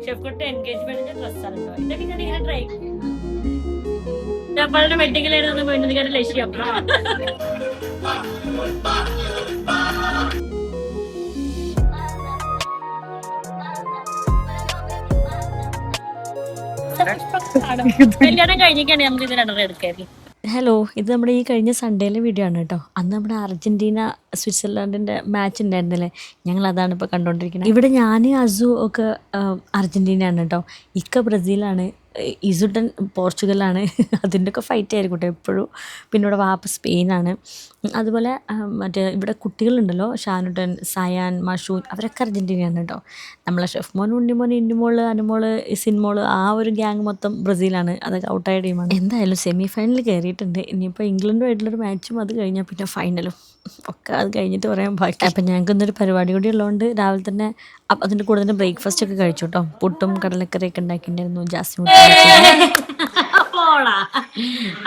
ഷെഫ്കുട്ടി എൻഗേജ്മെന്റിന്റെ ഡ്രസ്സാണ് കേട്ടോ. ഇതൊക്കെ ഞാൻ ഇങ്ങനെ ട്രൈ നമ്മളുടെ വെഡിങ്ങിലായിരുന്നു വേണ്ടത് ലക്ഷ്യം. കല്യാണം കഴിഞ്ഞിട്ടാണ് നമുക്ക് ഇത് രണ്ടെണ്ണം എടുക്കായിരുന്നു. ഹലോ, ഇത് നമ്മുടെ ഈ കഴിഞ്ഞ സൺഡേയിലെ വീഡിയോ ആണ് കേട്ടോ. അന്ന് നമ്മുടെ അർജന്റീന സ്വിറ്റ്സർലാൻഡിൻ്റെ മാച്ച് ഉണ്ടായിരുന്നില്ലേ, ഞങ്ങൾ അതാണ് ഇപ്പോൾ കണ്ടുകൊണ്ടിരിക്കുന്നത്. ഇവിടെ ഞാൻ അസു ഒക്കെ അർജന്റീനയാണ് കേട്ടോ. ഇക്ക ബ്രസീലാണ്, ഇസുട്ടൻ പോർച്ചുഗലാണ്. അതിൻ്റെ ഒക്കെ ഫൈറ്റ് ആയിരിക്കും കേട്ടോ എപ്പോഴും. പിന്നെ ഇവിടെ വാപ്പ സ്പെയിനാണ്. അതുപോലെ മറ്റേ ഇവിടെ കുട്ടികളുണ്ടല്ലോ, ഷാനുട്ടൻ, സയാൻ, മഷൂൻ, അവരൊക്കെ അർജന്റീനയാണ് കേട്ടോ. നമ്മളെ ഷെഫ് മോൻ, ഉണ്ണിമോൻ, ഇന്നുമോള്, അനുമോള്, ഇസിൻമോള്, ആ ഒരു ഗ്യാങ് മൊത്തം ബ്രസീലാണ്. അതൊക്കെ ഔട്ടായ ടീമാണ്. എന്തായാലും സെമി ഫൈനലിൽ കയറിയിട്ടുണ്ട്. ഇനിയിപ്പോൾ ഇംഗ്ലണ്ടുമായിട്ടുള്ളൊരു മാച്ചും അത് കഴിഞ്ഞാൽ പിന്നെ ഫൈനലും ഒക്കെ അത് കഴിഞ്ഞിട്ട് പറയാൻ ബാക്കി. അപ്പം ഞങ്ങൾക്ക് ഇന്നൊരു പരിപാടി കൂടി ഉള്ളതുകൊണ്ട് രാവിലെ തന്നെ അതിൻ്റെ കൂടെ തന്നെ ബ്രേക്ക്ഫാസ്റ്റ് ഒക്കെ കഴിച്ചു കേട്ടോ. പുട്ടും കടലക്കറിയൊക്കെ ഉണ്ടാക്കിയിട്ടുണ്ടായിരുന്നു. ജാസ്മിൻ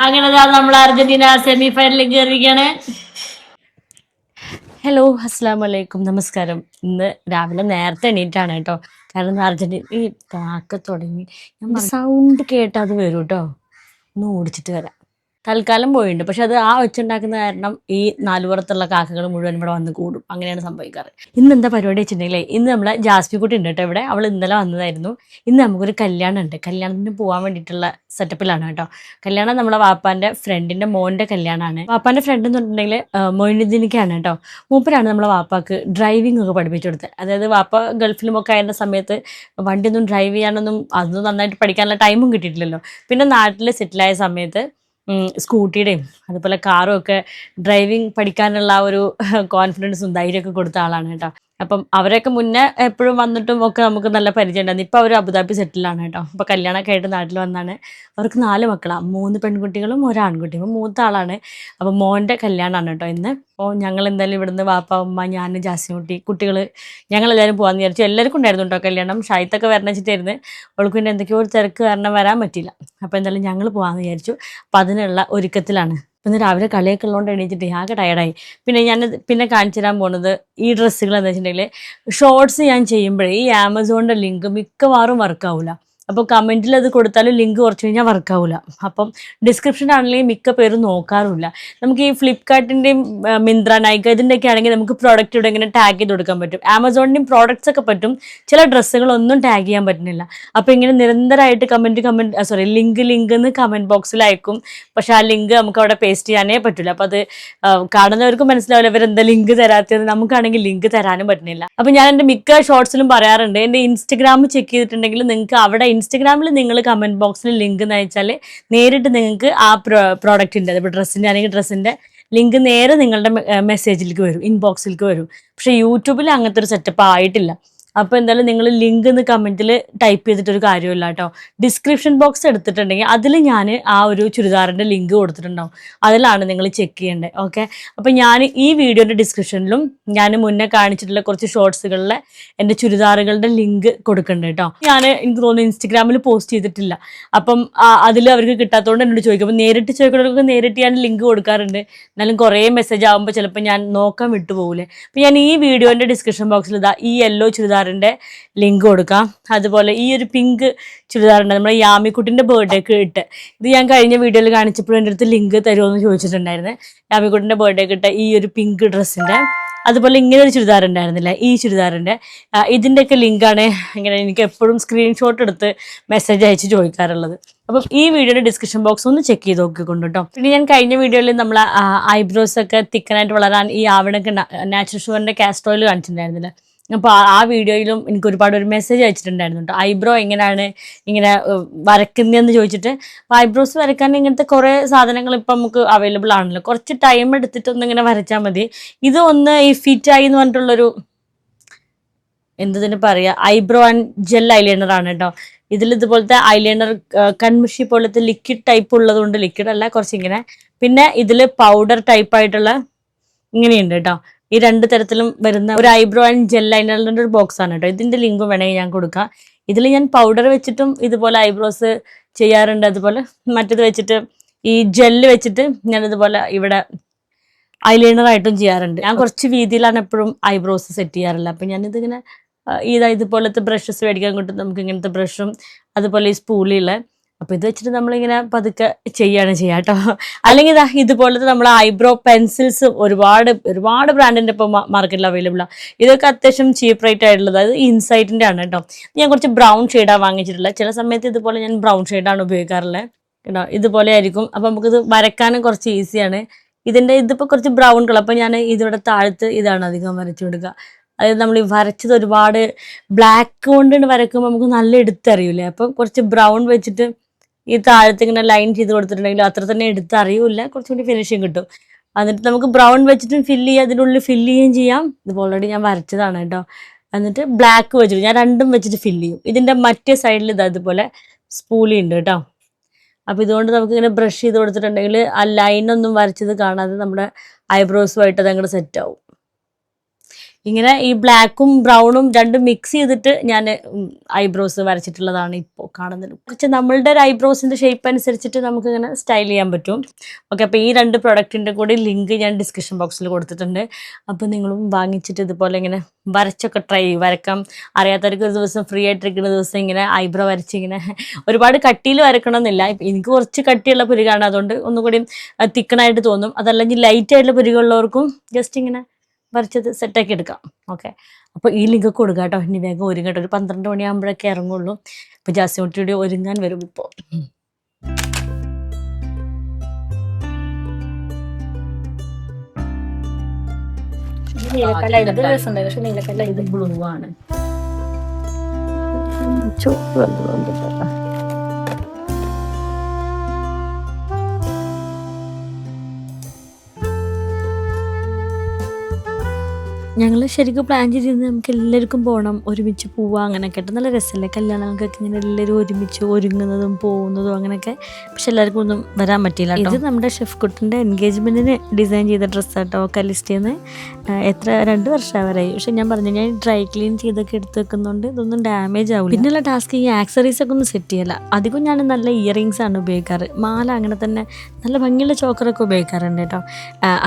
അങ്ങനെ നമ്മൾ അർജന്റീന സെമി ഫൈനലിൽ കയറിയിരിക്കുകയാണ്. ഹലോ, അസ്സാം വലൈക്കും, നമസ്കാരം. ഇന്ന് രാവിലെ നേരത്തെ എണീറ്റാണ് കേട്ടോ. കാരണം അർജന്റീന ഈ കാക്ക തുടങ്ങി, നമ്മൾ സൗണ്ട് കേട്ടാൽ അത് വരും കേട്ടോ. ഒന്ന് ഓടിച്ചിട്ട് വരാം. തൽക്കാലം പോയിട്ടുണ്ട്, പക്ഷെ അത് ആ വെച്ചുണ്ടാക്കുന്ന കാരണം ഈ നാലുപുറത്തുള്ള കാക്കകൾ മുഴുവൻ ഇവിടെ വന്ന് കൂടും. അങ്ങനെയാണ് സംഭവിക്കാറ്. ഇന്ന് എന്താ പരിപാടി വെച്ചിട്ടുണ്ടെങ്കിലേ, ഇന്ന് നമ്മളെ ജാസ്മി കുട്ടി ഉണ്ട് കേട്ടോ ഇവിടെ. അവൾ ഇന്നലെ വന്നതായിരുന്നു. ഇന്ന് നമുക്കൊരു കല്യാണം ഉണ്ട്. കല്യാണത്തിന് പോകാൻ വേണ്ടിയിട്ടുള്ള സെറ്റപ്പിലാണ് കേട്ടോ. കല്യാണം നമ്മളെ വാപ്പാൻ്റെ ഫ്രണ്ടിൻ്റെ മോൻ്റെ കല്യാണമാണ്. വാപ്പാൻ്റെ ഫ്രണ്ട് എന്ന് പറഞ്ഞിട്ടുണ്ടെങ്കിൽ മൊയ്നുദ്ദീനിക്കാണ് കേട്ടോ. മൂപ്പരാണ് നമ്മളെ വാപ്പാക്ക് ഡ്രൈവിംഗ് ഒക്കെ പഠിപ്പിച്ചു കൊടുത്തത്. അതായത് വാപ്പ ഗൾഫിലുമൊക്കെ ആയിരുന്ന സമയത്ത് വണ്ടിയൊന്നും ഡ്രൈവ് ചെയ്യാനൊന്നും അതൊന്നും നന്നായിട്ട് പഠിക്കാനുള്ള ടൈമും കിട്ടിയിട്ടില്ലല്ലോ. പിന്നെ നാട്ടിൽ സെറ്റിലായ സമയത്ത് സ്കൂട്ടിയുടെയും അതുപോലെ കാറും ഒക്കെ ഡ്രൈവിംഗ് പഠിക്കാനുള്ള ആ ഒരു കോൺഫിഡൻസും ധൈര്യമൊക്കെ കൊടുത്ത ആളാണ് കേട്ടോ. അപ്പം അവരൊക്കെ മുന്നേ എപ്പോഴും വന്നിട്ടും ഒക്കെ നമുക്ക് നല്ല പരിചയം ഉണ്ടായിരുന്നു. ഇപ്പോൾ അവർ അബുദാബി സെറ്റിലാണ് കേട്ടോ. അപ്പോൾ കല്യാണമൊക്കെ ആയിട്ട് നാട്ടിൽ വന്നാണ്. അവർക്ക് 4 മക്കളാണ്, 3 പെൺകുട്ടികളും 1 ആൺകുട്ടിയും. അപ്പോൾ മൂത്ത ആളാണ്. അപ്പോൾ മോൻ്റെ കല്യാണമാണ് കേട്ടോ ഇന്ന്. അപ്പോൾ ഞങ്ങൾ എന്തായാലും ഇവിടുന്ന് വാപ്പ, ഉമ്മ, ഞാൻ, ജാസ്മിൻകുട്ടി, കുട്ടികൾ ഞങ്ങളെല്ലാവരും പോകാമെന്ന് വിചാരിച്ചു. എല്ലാവർക്കും ഉണ്ടായിരുന്നു കേട്ടോ കല്യാണം. ഷായിത്തൊക്കെ വരണം വെച്ചിട്ടായിരുന്നു. അവൾക്ക് പിന്നെ എന്തൊക്കെയോ ഒരു തിരക്ക് കാരണം വരാൻ പറ്റിയില്ല. അപ്പോൾ എന്തായാലും ഞങ്ങൾ പോകാമെന്ന് വിചാരിച്ചു. അപ്പോൾ അതിനുള്ള ഒരുക്കത്തിലാണ്. ഇന്ന് രാവിലെ കളിയൊക്കെ ഉള്ളതുകൊണ്ട് എണീച്ചിട്ട് ആകെ ടയർഡായി. പിന്നെ കാണിച്ചു തരാൻ പോകുന്നത് ഈ ഡ്രസ്സുകൾ എന്താ വെച്ചിട്ടുണ്ടെങ്കിൽ, ഷോർട്സ് ഞാൻ ചെയ്യുമ്പോഴേ ഈ ആമസോണിൻ്റെ ലിങ്ക് മിക്കവാറും വർക്കാവില്ല. അപ്പോൾ കമൻറ്റിൽ അത് കൊടുത്താലും ലിങ്ക് കുറച്ച് കഴിഞ്ഞാൽ വർക്കാവില്ല. അപ്പം ഡിസ്ക്രിപ്ഷനാണെങ്കിൽ മിക്ക പേരും നോക്കാറുമില്ല. നമുക്ക് ഈ ഫ്ലിപ്കാർട്ടിൻ്റെയും മിന്ത്ര, നൈക്ക ഇതിൻ്റെയൊക്കെ ആണെങ്കിൽ നമുക്ക് പ്രോഡക്റ്റ് ഇവിടെ ഇങ്ങനെ ടാഗ് ചെയ്ത് കൊടുക്കാൻ പറ്റും. ആമസോണിൻ്റെയും പ്രോഡക്റ്റ്സ് ഒക്കെ പറ്റും, ചില ഡ്രസ്സുകളൊന്നും ടാഗ് ചെയ്യാൻ പറ്റുന്നില്ല. അപ്പോൾ ഇങ്ങനെ നിരന്തരമായിട്ട് ലിങ്ക് എന്ന് കമൻറ്റ് ബോക്സിൽ അയക്കും. പക്ഷെ ആ ലിങ്ക് നമുക്ക് അവിടെ പേസ്റ്റ് ചെയ്യാനേ പറ്റില്ല. അപ്പോൾ അത് കാണുന്നവർക്ക് മനസ്സിലാവില്ല ഇവരെന്താ ലിങ്ക് തരാത്തത്. നമുക്കാണെങ്കിൽ ലിങ്ക് തരാനും പറ്റുന്നില്ല. അപ്പോൾ ഞാൻ എൻ്റെ മിക്ക ഷോർട്സിലും പറയാറുണ്ട്, എൻ്റെ ഇൻസ്റ്റഗ്രാം ചെക്ക് ചെയ്തിട്ടുണ്ടെങ്കിൽ നിങ്ങൾക്ക് അവിടെ ഇൻസ്റ്റഗ്രാമിൽ നിങ്ങൾ കമൻറ്റ് ബോക്സിൽ ലിങ്ക് എന്ന് അയച്ചാൽ നേരിട്ട് നിങ്ങൾക്ക് ആ പ്രോഡക്റ്റിൻ്റെ, അതിപ്പോൾ ഡ്രസ്സിൻ്റെ ആണെങ്കിൽ ഡ്രസ്സിൻ്റെ ലിങ്ക് നേരെ നിങ്ങളുടെ മെസ്സേജിലേക്ക് വരും, ഇൻബോക്സിലേക്ക് വരും. പക്ഷേ യൂട്യൂബിൽ അങ്ങനത്തെ ഒരു സെറ്റപ്പ് ആയിട്ടില്ല. അപ്പോൾ എന്തായാലും നിങ്ങൾ ലിങ്ക് എന്ന് കമൻറ്റിൽ ടൈപ്പ് ചെയ്തിട്ടൊരു കാര്യമില്ല കേട്ടോ. ഡിസ്ക്രിപ്ഷൻ ബോക്സ് എടുത്തിട്ടുണ്ടെങ്കിൽ അതിൽ ഞാൻ ആ ഒരു ചുരിദാറിൻ്റെ ലിങ്ക് കൊടുത്തിട്ടുണ്ടാവും. അതിലാണ് നിങ്ങൾ ചെക്ക് ചെയ്യേണ്ടത്. ഓക്കെ, അപ്പോൾ ഞാൻ ഈ വീഡിയോൻ്റെ ഡിസ്ക്രിപ്ഷനിലും ഞാൻ മുന്നേ കാണിച്ചിട്ടുള്ള കുറച്ച് ഷോർട്സുകളിലെ എൻ്റെ ചുരിദാറുകളുടെ ലിങ്ക് കൊടുക്കുന്നുണ്ട് കേട്ടോ. എനിക്ക് തോന്നുന്നു ഇൻസ്റ്റഗ്രാമിൽ പോസ്റ്റ് ചെയ്തിട്ടില്ല. അപ്പം അതിൽ അവർക്ക് കിട്ടാത്തതുകൊണ്ട് എന്നോട് ചോദിക്കും. അപ്പോൾ നേരിട്ട് ചോദിക്കുന്നവർക്ക് നേരിട്ട് ഞാൻ ലിങ്ക് കൊടുക്കാറുണ്ട്. എന്നാലും കുറേ മെസ്സേജ് ആകുമ്പോൾ ചിലപ്പോൾ ഞാൻ നോക്കാൻ വിട്ടുപോകില്ലേ. അപ്പോൾ ഞാൻ ഈ വീഡിയോൻ്റെ ഡിസ്ക്രിപ്ഷൻ ബോക്സിൽ ഈ യെല്ലോ ചുരിദാറിൻ്റെ ലിങ്ക് കൊടുക്കാം. അതുപോലെ ഈ ഒരു പിങ്ക് ചുരിദാറുണ്ട്, നമ്മുടെ യാമിക്കുട്ടിൻ്റെ ബർത്ത്ഡേക്ക് ഇട്ട്. ഇത് ഞാൻ കഴിഞ്ഞ വീഡിയോയിൽ കാണിച്ചപ്പോഴും എൻ്റെ അടുത്ത് ലിങ്ക് തരുമോ യാമിക്കുട്ടിൻ്റെ ബർത്ത്ഡേക്ക് ഇട്ട ഈ ഒരു പിങ്ക് ഡ്രസ്സിൻ്റെ. അതുപോലെ ഇങ്ങനെ ഒരു ചുരിദാർ ഉണ്ടായിരുന്നില്ല, ഈ ചുരിദാറിൻ്റെ. ഇതിൻ്റെയൊക്കെ ലിങ്കാണ് ഇങ്ങനെ എനിക്ക് എപ്പോഴും സ്ക്രീൻഷോട്ട് എടുത്ത് മെസ്സേജ് അയച്ച് ചോദിക്കാറുള്ളത്. അപ്പം ഈ വീഡിയോയുടെ ഡിസ്ക്രിപ്ഷൻ ബോക്സ് ഒന്ന് ചെക്ക് ചെയ്ത് നോക്കിക്കൊണ്ട് കേട്ടോ. പിന്നെ ഞാൻ കഴിഞ്ഞ വീഡിയോയിൽ നമ്മൾ ഐബ്രോസ് ഒക്കെ തിക്കനായിട്ട് വളരാൻ ഈ ആവണൊക്കെ നാച്ചുറൽ ഷുഗറിൻ്റെ കാസ്റ്റർ ഓയിൽ കാണിച്ചിട്ടുണ്ടായിരുന്നില്ല. അപ്പോൾ ആ വീഡിയോയിലും എനിക്ക് ഒരുപാട് ഒരു മെസ്സേജ് അയച്ചിട്ടുണ്ടായിരുന്നു കേട്ടോ. ഐബ്രോ എങ്ങനെയാണ് ഇങ്ങനെ വരയ്ക്കുന്നതെന്ന് ചോദിച്ചിട്ട്. അപ്പോൾ ഐബ്രോസ് വരയ്ക്കാൻ ഇങ്ങനത്തെ കുറേ സാധനങ്ങൾ ഇപ്പം നമുക്ക് അവൈലബിൾ ആണല്ലോ. കുറച്ച് ടൈം എടുത്തിട്ടൊന്ന് ഇങ്ങനെ വരച്ചാൽ മതി. ഇത് ഒന്ന് ഈ ഫിറ്റായി എന്ന് പറഞ്ഞിട്ടുള്ളൊരു എന്തിന് പറയുക, ഐബ്രോ ആൻഡ് ജെൽ ഐലൈനറാണ് കേട്ടോ. ഇതുപോലത്തെ ഐലൈനർ കൺമിഷി പോലത്തെ ലിക്വിഡ് ടൈപ്പ് ഉള്ളതുകൊണ്ട്, ലിക്വിഡ് അല്ല കുറച്ചിങ്ങനെ. പിന്നെ ഇതിൽ പൗഡർ ടൈപ്പായിട്ടുള്ള ഇങ്ങനെയുണ്ട് കേട്ടോ. ഈ 2 തരത്തിലും വരുന്ന ഒരു ഐബ്രോ ആൻഡ് ജെൽ ലൈനറിൻ്റെ ഒരു ബോക്സ് ആണ് കേട്ടോ. ഇതിൻ്റെ ലിങ്ക് വേണമെങ്കിൽ ഞാൻ കൊടുക്കാം. ഇതിൽ ഞാൻ പൗഡർ വെച്ചിട്ടും ഇതുപോലെ ഐബ്രോസ് ചെയ്യാറുണ്ട്. അതുപോലെ മറ്റേത് വെച്ചിട്ട് ഈ ജെല്ല് വെച്ചിട്ട് ഞാനിതുപോലെ ഇവിടെ ഐലൈനറായിട്ടും ചെയ്യാറുണ്ട്. ഞാൻ കുറച്ച് വീതിയിലാണ് എപ്പോഴും ഐബ്രോസ് സെറ്റ് ചെയ്യാറില്ല. അപ്പം ഞാനിതിങ്ങനെ ഇതുപോലത്തെ ബ്രഷസ് മേടിക്കാൻ കിട്ടും നമുക്ക്, ഇങ്ങനത്തെ ബ്രഷും അതുപോലെ ഈ സ്പൂളിയുള്ള. അപ്പോൾ ഇത് വെച്ചിട്ട് നമ്മളിങ്ങനെ പതുക്കെ ചെയ്യാണ് കേട്ടോ. അല്ലെങ്കിൽ ഇതുപോലത്തെ നമ്മൾ ഐബ്രോ പെൻസിൽസ് ഒരുപാട് ബ്രാൻഡിൻ്റെ ഇപ്പോൾ മാർക്കറ്റിൽ അവൈലബിൾ ആണ്. ഇതൊക്കെ അത്യാവശ്യം ചീപ്പ് റേറ്റ് ആയിട്ടുള്ളത്. അത് ഇൻസൈറ്റിൻ്റെ ആണ് കേട്ടോ. ഞാൻ കുറച്ച് ബ്രൗൺ ഷെയ്ഡാണ് വാങ്ങിച്ചിട്ടുള്ളത്. ചില സമയത്ത് ഇതുപോലെ ഞാൻ ബ്രൗൺ ഷെയ്ഡാണ് ഉപയോഗിക്കാറുള്ളത് കേട്ടോ. ഇതുപോലെ ആയിരിക്കും. അപ്പോൾ നമുക്കിത് വരയ്ക്കാനും കുറച്ച് ഈസിയാണ്. ഇതിപ്പോൾ കുറച്ച് ബ്രൗൺ കളർ, അപ്പോൾ ഞാൻ ഇതിവിടെ താഴത്ത് ഇതാണ് അധികം വരച്ചു കൊടുക്കുക. അതായത് നമ്മൾ ഈ വരച്ചത് ഒരുപാട് ബ്ലാക്ക് കൊണ്ട് വരയ്ക്കുമ്പോൾ നമുക്ക് നല്ല എടുത്തറിയില്ലേ. അപ്പം കുറച്ച് ബ്രൗൺ വെച്ചിട്ട് ഈ താഴത്ത് ഇങ്ങനെ ലൈൻ ചെയ്ത് കൊടുത്തിട്ടുണ്ടെങ്കിൽ അത്ര തന്നെ എടുത്തറിയില്ല, കുറച്ചുകൂടി ഫിനിഷിങ് കിട്ടും. എന്നിട്ട് നമുക്ക് ബ്രൗൺ വെച്ചിട്ടും ഫില്ല് ചെയ്യാം, അതിനുള്ളിൽ ഫില്ല് ചെയ്യുകയും ചെയ്യാം. ഇത് ഓൾറെഡി ഞാൻ വരച്ചതാണ് കേട്ടോ. എന്നിട്ട് ബ്ലാക്ക് വെച്ചിട്ട് ഞാൻ രണ്ടും വെച്ചിട്ട് ഫില്ല് ചെയ്യും. ഇതിൻ്റെ മറ്റേ സൈഡിൽ ഇതുപോലെ സ്പൂലി ഉണ്ട് കേട്ടോ. അപ്പോൾ ഇതുകൊണ്ട് നമുക്കിങ്ങനെ ബ്രഷ് ചെയ്ത് കൊടുത്തിട്ടുണ്ടെങ്കിൽ ആ ലൈനൊന്നും വരച്ചത് കാണാതെ നമ്മുടെ ഐബ്രോസുമായിട്ട് അതങ്ങോട്ട് സെറ്റ് ആവും. ഇങ്ങനെ ഈ ബ്ലാക്കും ബ്രൗണും രണ്ടും മിക്സ് ചെയ്തിട്ട് ഞാൻ ഐബ്രോസ് വരച്ചിട്ടുള്ളതാണ് ഇപ്പോൾ കാണുന്നത്. കുറച്ച് നമ്മളുടെ ഒരു ഐബ്രോസിൻ്റെ ഷേപ്പ് അനുസരിച്ചിട്ട് നമുക്കിങ്ങനെ സ്റ്റൈൽ ചെയ്യാൻ പറ്റും. ഓക്കെ, അപ്പോൾ ഈ 2 പ്രൊഡക്റ്റിൻ്റെ കൂടി ലിങ്ക് ഞാൻ ഡിസ്ക്രിപ്ഷൻ ബോക്സിൽ കൊടുത്തിട്ടുണ്ട്. അപ്പോൾ നിങ്ങളും വാങ്ങിച്ചിട്ട് ഇതുപോലെ ഇങ്ങനെ വരച്ചൊക്കെ വരക്കാം. അറിയാത്തവർക്ക് ഒരു ദിവസം ഫ്രീ ആയിട്ടിരിക്കുന്ന ദിവസം ഇങ്ങനെ ഐബ്രോ വരച്ചിങ്ങനെ ഒരുപാട് കട്ടിയിൽ വരക്കണമെന്നില്ല. എനിക്ക് കുറച്ച് കട്ടിയുള്ള പുരികാണ്, അതുകൊണ്ട് ഒന്നുകൂടി തിക്കണായിട്ട് തോന്നും. അതല്ലെങ്കിൽ ലൈറ്റ് ആയിട്ടുള്ള പുരികളുള്ളവർക്കും ജസ്റ്റ് ഇങ്ങനെ വരച്ചത് സെറ്റാക്കി എടുക്കാം. ഓക്കെ, അപ്പോൾ ഈ ലിങ്ക് കൊടുക്കുക കേട്ടോ. ഇനി വേഗം ഒരുങ്ങട്ടോ, ഒരു 12 മണിയാകുമ്പോഴൊക്കെ ഇറങ്ങുള്ളൂ. ഇപ്പോൾ ജാസ്മിൻകുട്ടിയുടെ ഒരുങ്ങാൻ വരും ഇപ്പോൾ. ഇത് ബ്ലൂ ആണ്. ഞങ്ങൾ ശരിക്കും പ്ലാൻ ചെയ്തിരുന്നത് നമുക്ക് എല്ലാവർക്കും പോകണം, ഒരുമിച്ച് പോവുക, അങ്ങനെയൊക്കെ ആയിട്ട് നല്ല രസമല്ലേ കല്യാണങ്ങൾക്കൊക്കെ ഇങ്ങനെ എല്ലാവരും ഒരുമിച്ച് ഒരുങ്ങുന്നതും പോകുന്നതും അങ്ങനെയൊക്കെ. പക്ഷെ എല്ലാവർക്കും ഒന്നും വരാൻ പറ്റിയില്ല. ഇത് നമ്മുടെ ഷെഫ് കുട്ടൻ്റെ എൻഗേജ്മെൻറ്റിന് ഡിസൈൻ ചെയ്ത ഡ്രസ്സാട്ടോ. കലിസ്റ്റേന്ന് എത്ര 2 വർഷമായി. പക്ഷെ ഞാൻ പറഞ്ഞു, ഞാൻ ഡ്രൈ ക്ലീൻ ചെയ്തൊക്കെ എടുത്ത് വെക്കുന്നതുകൊണ്ട് ഇതൊന്നും ഡാമേജ് ആവില്ല. പിന്നെയുള്ള ടാസ്ക് ഈ ആക്സറീസൊക്കെ ഒന്നും സെറ്റ് ചെയ്യില്ല. അധികം ഞാൻ നല്ല ഇയറിങ്സ് ആണ് ഉപയോഗിക്കാറ്. മാല അങ്ങനെ തന്നെ നല്ല ഭംഗിയുള്ള ചോക്കറൊക്കെ ഉപയോഗിക്കാറുണ്ട് കേട്ടോ.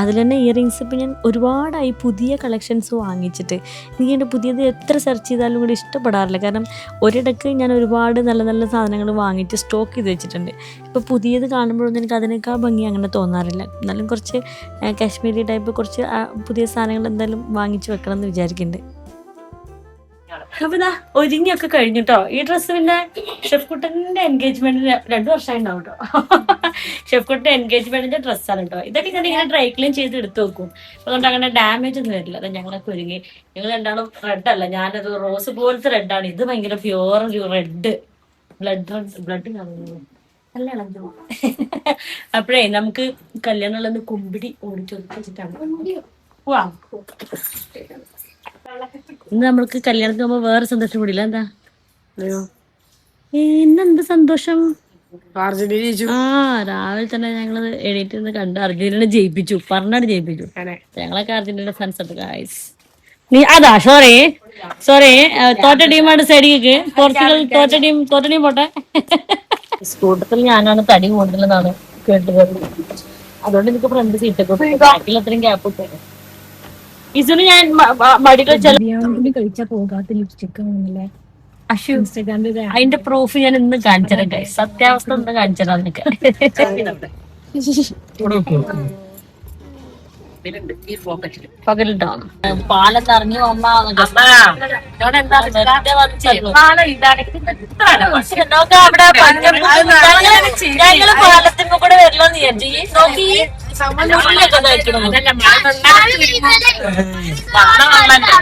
അതിൽ തന്നെ ഇയറിങ്സ് ഇപ്പോൾ ഞാൻ ഒരുപാടായി പുതിയ കളക്ഷൻ വാങ്ങിച്ചിട്ട് എനിക്ക് എൻ്റെ പുതിയത് എത്ര സെർച്ച് ചെയ്താലും കൂടി ഇഷ്ടപ്പെടാറില്ല. കാരണം ഒരിടയ്ക്ക് ഞാൻ ഒരുപാട് നല്ല നല്ല സാധനങ്ങൾ വാങ്ങിയിട്ട് സ്റ്റോക്ക് ചെയ്ത് വെച്ചിട്ടുണ്ട്. ഇപ്പോൾ പുതിയത് കാണുമ്പോഴൊന്നും എനിക്ക് അതിനേക്കാൾ ഭംഗി അങ്ങനെ തോന്നാറില്ല. എന്നാലും കുറച്ച് കാശ്മീരി ടൈപ്പ് കുറച്ച് പുതിയ സാധനങ്ങൾ എന്തായാലും വാങ്ങിച്ച് വെക്കണം എന്ന് വിചാരിക്കുന്നുണ്ട്. അപ്പൊ ഇതാ ഒരുങ്ങിയൊക്കെ കഴിഞ്ഞു കേട്ടോ. ഈ ഡ്രസ്സ് പിന്നെ ഷെഫ് കുട്ടൻ്റെ എൻഗേജ്മെന്റിന് 2 വർഷമായി ഉണ്ടാവും കേട്ടോ. ഷെഫ് കുട്ടൻ്റെ എൻഗേജ്മെന്റിന്റെ ഡ്രസ്സാണ് കേട്ടോ. ഇതൊക്കെ ഞാൻ ഇങ്ങനെ ഡ്രൈ ക്ലീൻ ചെയ്ത് എടുത്ത് വെക്കും. അതുകൊണ്ട് അങ്ങനെ ഡാമേജ് ഒന്നും വരില്ല. അത് ഞങ്ങളൊക്കെ ഒരുങ്ങി. ഞങ്ങൾ രണ്ടാളും റെഡല്ല, ഞാനത് റോസ് പോലത്തെ റെഡാണ്. ഇത് ഭയങ്കര പ്യുവർ ഒരു റെഡ് ബ്ലഡ് കല്യാണം. അപ്പോഴേ നമുക്ക് കല്യാണമുള്ളത് കുമ്പിടി ഓടിച്ചൊരുക്കിച്ചിട്ടാണ്. വാ, ഇന്ന് നമ്മൾക്ക് കല്യാണത്തിന് പോകുമ്പോ വേറെ സന്തോഷം കൂടിയില്ല. എന്താ ഇന്നെന്ത് സന്തോഷം? രാവിലെ തന്നെ ഞങ്ങള് എണീറ്റ് നിന്ന് കണ്ട് അർജന്റീന ജയിപ്പിച്ചു, പറഞ്ഞാട് ജയിപ്പിച്ചു. ഞങ്ങളൊക്കെ അർജന്റീന ഫാൻസ് ഉണ്ട് ഗായ്സ്. നീ അതാ സോറി തോറ്റ ടീമാണ് സൈഡിക്ക്. പോർച്ചുഗൽ തോറ്റ ടീം പോട്ടെ. സ്കൂട്ടത്തിൽ ഞാനാണ് തടി കൂടുതലെന്നാണ് കേട്ടത്. അതുകൊണ്ട് എനിക്ക് ഫ്രണ്ട് സീറ്റ് ബാക്കിൽ അത്രയും ഗ്യാപ്പ് ഇട്ടു. ഇസുന് ഞാൻ കഴിച്ചാ പോകാത്ത ലിപ്സ്റ്റിക് ആണല്ലേ. അതിന്റെ പ്രൂഫ് ഞാൻ ഇന്ന് കാണിച്ചതേ, സത്യാവസ്ഥ ഒന്ന് കാണിച്ചത്. അതിനൊക്കെ പകലുണ്ടോ പാലത്ത് ഇറങ്ങി ഞങ്ങള് പാലത്തിന് കൂടെ വരില്ലെന്ന് വിചാരിച്ചു. നോക്കി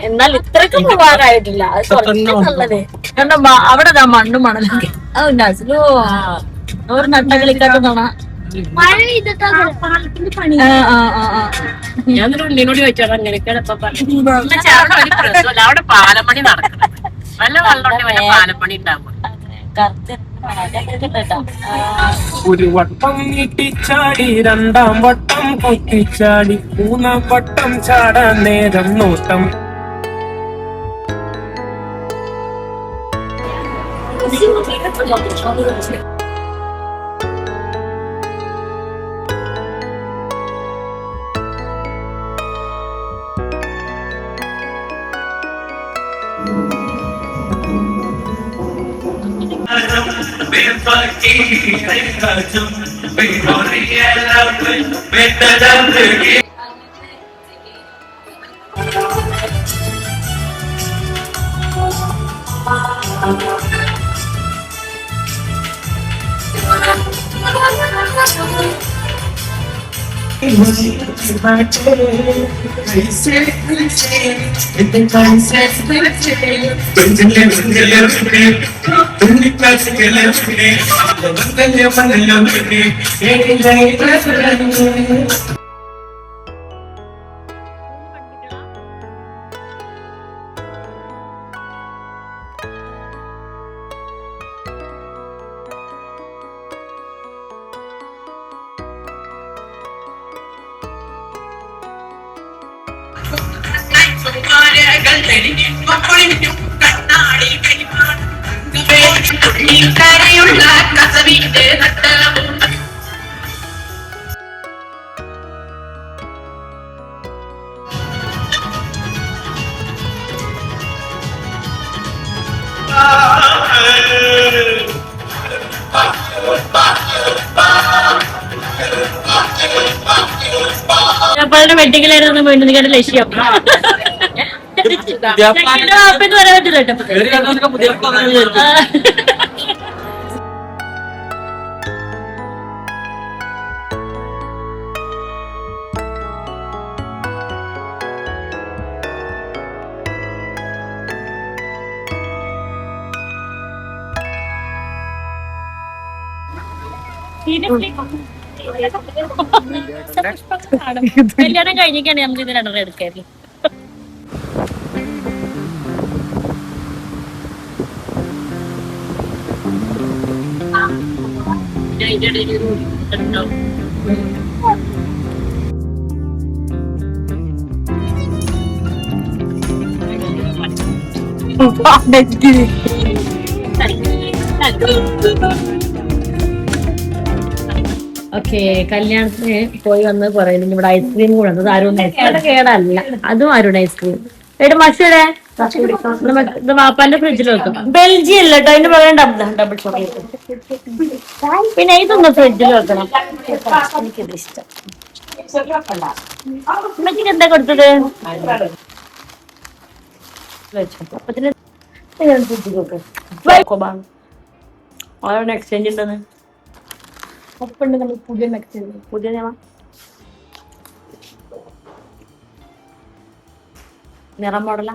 എന്നാൽ ഇത്രയ്ക്കും പോകാനായിട്ടില്ല. നല്ലത് കാരണം അവിടെ മണ്ണും മണലൊക്കെ ഒരു നട്ട കളിക്കാത്തതാണ്. ഞാൻ ഉള്ളിനോട് ചോദിച്ചാൽ അങ്ങനെയൊക്കെയാണ് ഇപ്പൊ പറഞ്ഞത്. അവിടെ പാലപ്പണി നടക്കണം, നല്ല വെള്ളം പാലപ്പണി ഉണ്ടാവും. ഒരു വട്ടം നീട്ടിച്ചാടി, 2ാം വട്ടം കുത്തിച്ചാടി, 3ാം വട്ടം ചാടാൻ നേരം നോട്ടം. കരയുള്ള കസവിന്റെ നട്ടവും അപ്പൊ വെട്ടിക്കലായിരുന്നു മുന്നിന്റെ ലക്ഷ്യം. അപ്പെന്ന് പറയാൻ പറ്റില്ല കേട്ടോ. കല്യാണം കഴിഞ്ഞിട്ടാണ് നമ്മൾ ഇത് രണ്ടര എടുക്കാറ്. ഓക്കെ, കല്യാണത്തിന് പോയി വന്ന് പറയുന്നത് ഇവിടെ ഐസ്ക്രീം കൂടെ അത് അരുൺ ഐസ്ക്രീം കേടല്ല, അതും അരുൺ ഐസ്ക്രീം. എവിടെ മഷൂടെ ഇത് വാപ്പാന്റെ ഫ്രിഡ്ജിൽ വെക്കും. ബെൽജിയം അല്ല കേട്ടോ, അതിന് പറയാൻ ഡബിൾ ചോക്ലേറ്റ്. പിന്നെ ഇതൊന്ന് ഫ്രിഡ്ജിൽ വെക്കണം, എനിക്കിത് ഇഷ്ടം. ഉമ്മച്ചിക്ക് എന്താ കൊടുത്തത്? അപ്പത്തിന് ഫ്രിഡ്ജിൽ വെക്കും. ഓരോന്ന് എക്സ്ചേഞ്ച് ഉണ്ടെന്ന് ഒപ്പുണ്ട്. നമ്മൾ പുതിയ എക്സ്ചേഞ്ച് പുതിയ നിറം മോഡലാ.